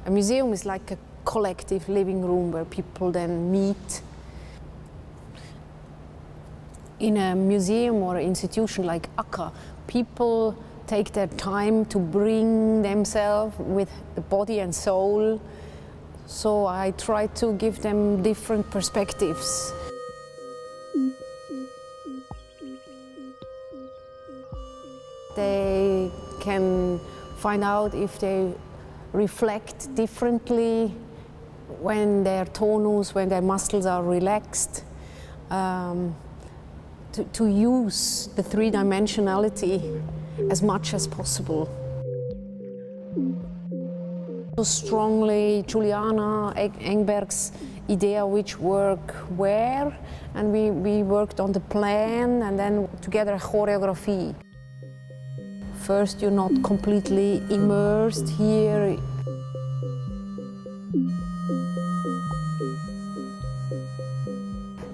A museum is like a collective living room where people then meet. In a museum or institution like ACCA, people take their time to bring themselves with the body and soul. So I try to give them different perspectives. They can find out if they reflect differently when their tonus, when their muscles are relaxed. To use the three-dimensionality as much as possible. So strongly Juliana Engberg's idea which work where, and we worked on the plan and then together a choreography. First you're not completely immersed here.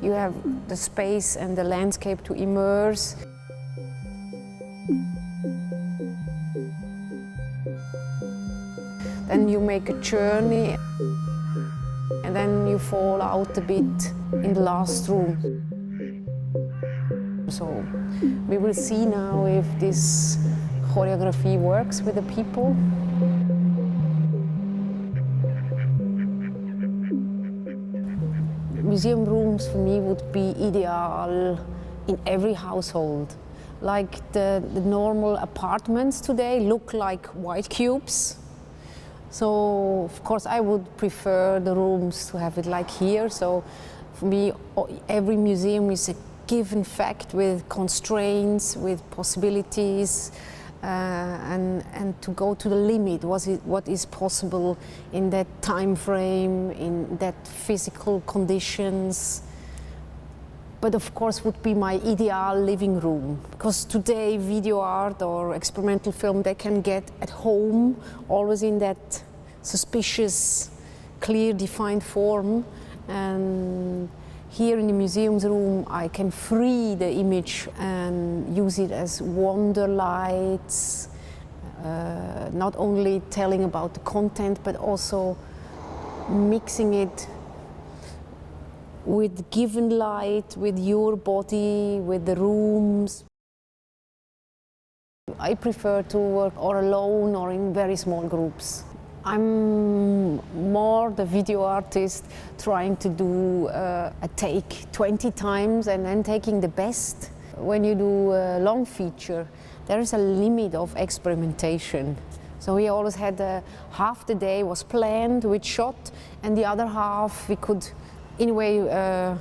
You have the space and the landscape to immerse. Then you make a journey and then you fall out a bit in the last room. So we will see now if this choreography works with the people. Museum rooms for me would be ideal in every household. Like the normal apartments today look like white cubes. So of course I would prefer the rooms to have it like here. So for me every museum is a given fact with constraints, with possibilities. And to go to the limit, what is possible in that time frame, in that physical conditions. But of course would be my ideal living room, because today video art or experimental film they can get at home, always in that suspicious, clear, defined form. And here in the museum's room, I can free the image and use it as wonder lights, not only telling about the content, but also mixing it with given light, with your body, with the rooms. I prefer to work or alone or in very small groups. I'm more the video artist trying to do a take 20 times and then taking the best. When you do a long feature, there is a limit of experimentation. So we always had half the day was planned with shot, and the other half we could, in a way,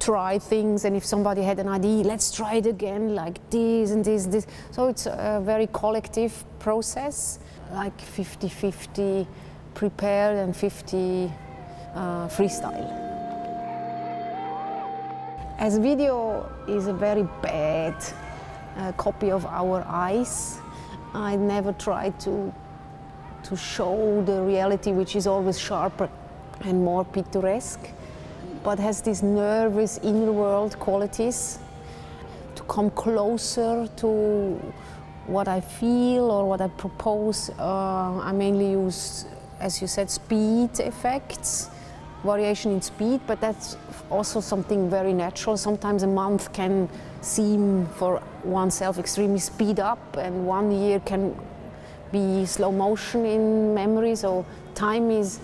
try things. And if somebody had an idea, let's try it again, like this and this, this. So it's a very collective process. Like 50-50 prepared and 50 freestyle. As video is a very bad copy of our eyes, I never tried to show the reality, which is always sharper and more picturesque, but has these nervous inner world qualities to come closer to what I feel or what I propose. I mainly use, as you said, speed effects, variation in speed, but that's also something very natural. Sometimes a month can seem for oneself extremely speed up, and 1 year can be slow motion in memory, so time is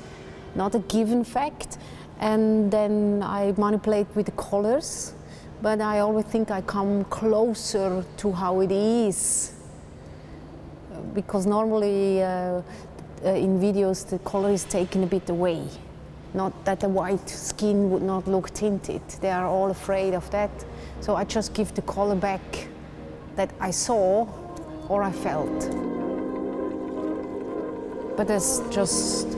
not a given fact. And then I manipulate with the colors, but I always think I come closer to how it is. Because normally in videos the color is taken a bit away. Not that the white skin would not look tinted. They are all afraid of that. So I just give the color back that I saw or I felt. But that's just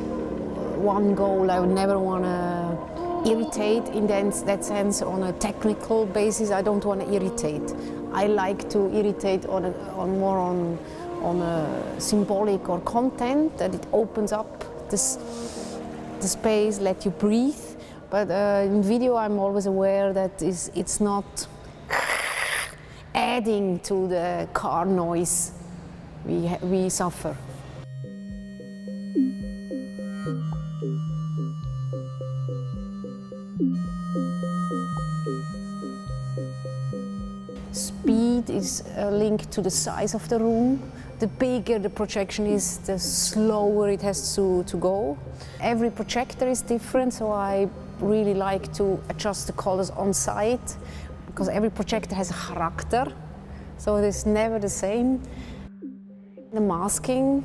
one goal. I would never want to irritate in that sense on a technical basis. I don't want to irritate. I like to irritate more on a symbolic or content, that it opens up the space, let you breathe. But in video I'm always aware that it's not adding to the car noise we suffer. is linked to the size of the room. The bigger the projection is, the slower it has to go. Every projector is different, so I really like to adjust the colors on site, because every projector has a character, so it is never the same. The masking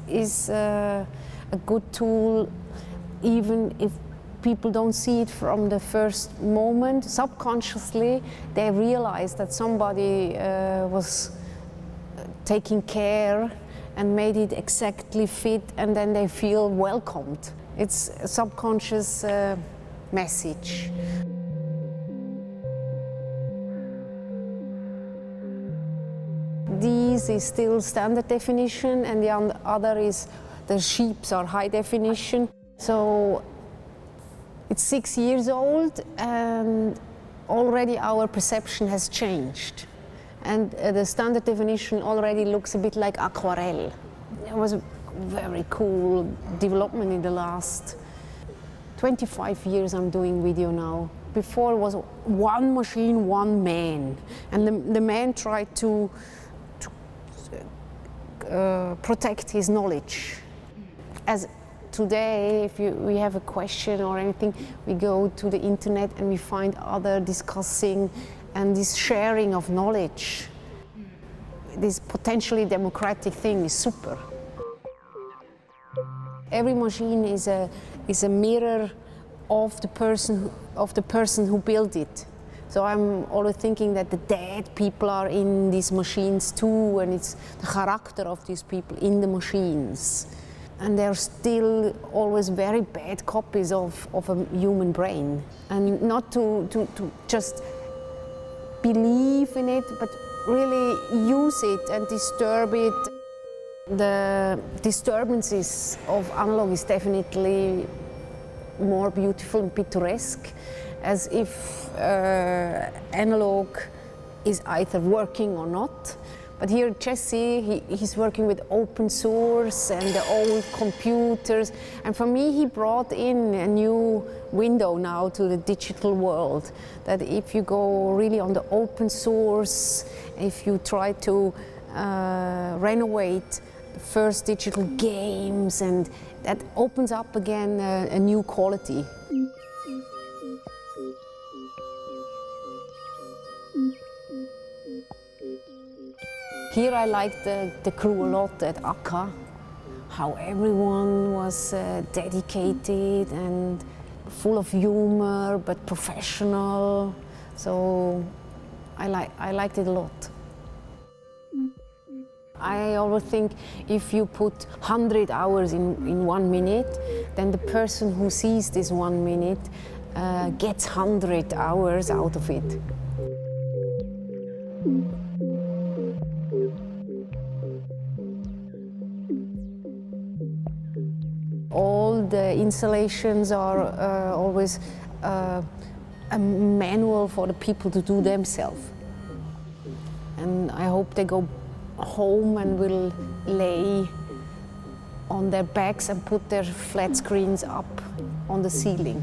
is a good tool, even if people don't see it from the first moment. Subconsciously, they realize that somebody was taking care and made it exactly fit, and then they feel welcomed. It's a subconscious message. This is still standard definition, and the other is the sheeps are high definition. So it's 6 years old, and already our perception has changed. And the standard definition already looks a bit like aquarelle. It was a very cool development in the last 25 years I'm doing video now. Before it was one machine, one man. And the man tried to protect his knowledge. As today, if we have a question or anything, we go to the internet and we find other discussing, and this sharing of knowledge, this potentially democratic thing is super. Every machine is a mirror of the person who built it. So I'm always thinking that the dead people are in these machines too, and it's the character of these people in the machines. And they're still always very bad copies of a human brain. And not to just believe in it, but really use it and disturb it. The disturbances of analog is definitely more beautiful and picturesque, as if analog is either working or not. But here Jesse, he's working with open source and the old computers. And for me, he brought in a new window now to the digital world. That if you go really on the open source, if you try to renovate the first digital games, and that opens up again a new quality. Here I liked the crew a lot at ACCA, how everyone was dedicated and full of humor, but professional. So I liked it a lot. I always think if you put 100 hours in 1 minute, then the person who sees this 1 minute gets 100 hours out of it. All the installations are always a manual for the people to do themselves. And I hope they go home and will lay on their backs and put their flat screens up on the ceiling.